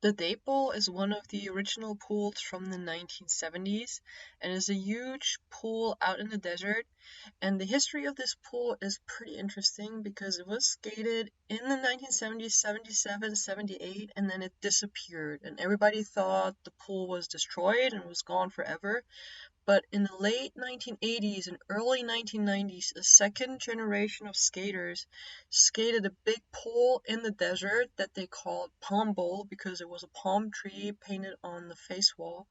The date bowl is one of the original pools from the 1970s and is a huge pool out in the desert. And the history of this pool is pretty interesting because it was skated in the 1970s, 77, 78, and then it disappeared. And everybody thought the pool was destroyed and was gone forever. But in the late 1980s and early 1990s, a second generation of skaters skated a big pole in the desert that they called Palm Bowl because it was a palm tree painted on the face wall.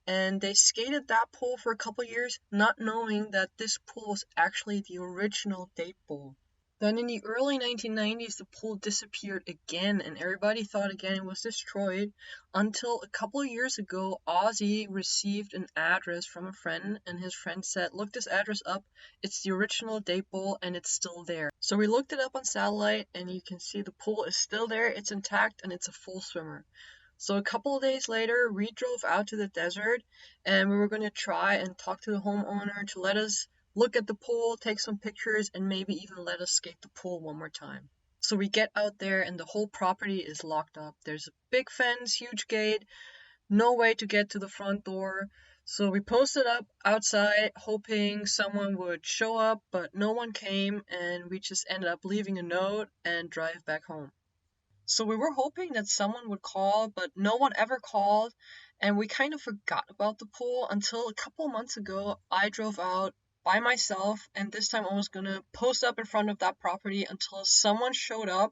And they skated that pole for a couple years, not knowing that this pool was actually the original date bowl. Then in the early 1990s, the pool disappeared again, and everybody thought again it was destroyed until a couple of years ago, Ozzy received an address from a friend, and his friend said, "Look this address up. It's the original date bowl, and it's still there." So we looked it up on satellite, and you can see the pool is still there, it's intact, and it's a full swimmer. So a couple of days later, we drove out to the desert and we were going to try and talk to the homeowner to let us look at the pool, take some pictures, and maybe even let us skate the pool one more time. So we get out there and the whole property is locked up. There's a big fence, huge gate, no way to get to the front door. So we posted up outside hoping someone would show up, but no one came and we just ended up leaving a note and drive back home. So we were hoping that someone would call, but no one ever called, and we kind of forgot about the pool until a couple months ago. I drove out by myself, and this time I was gonna post up in front of that property until someone showed up.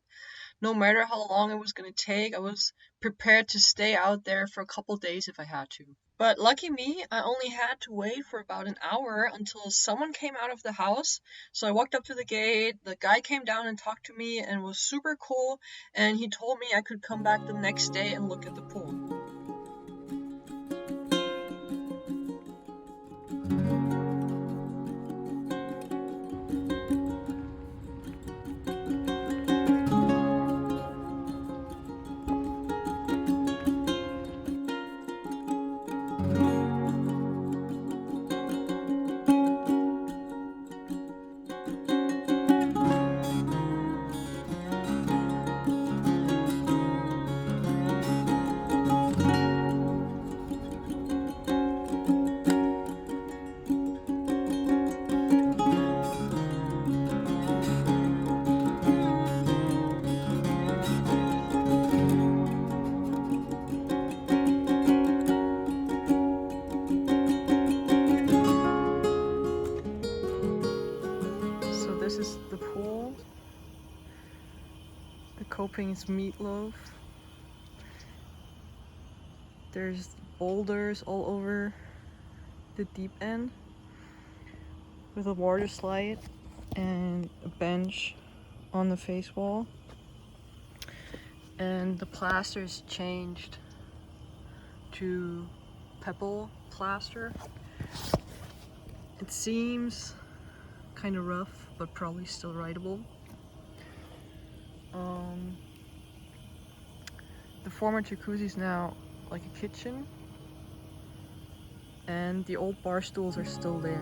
No matter how long it was gonna take, I was prepared to stay out there for a couple days if I had to. But lucky me, I only had to wait for about an hour until someone came out of the house. So I walked up to the gate, the guy came down and talked to me and was super cool, and he told me I could come back the next day and look at the pool. So this is the pool. The coping is meatloaf. There's boulders all over the deep end with a water slide and a bench on the face wall. And the plaster is changed to pebble plaster. It seems kind of rough, but probably still rideable. The former jacuzzi is now like a kitchen, and the old bar stools are still there.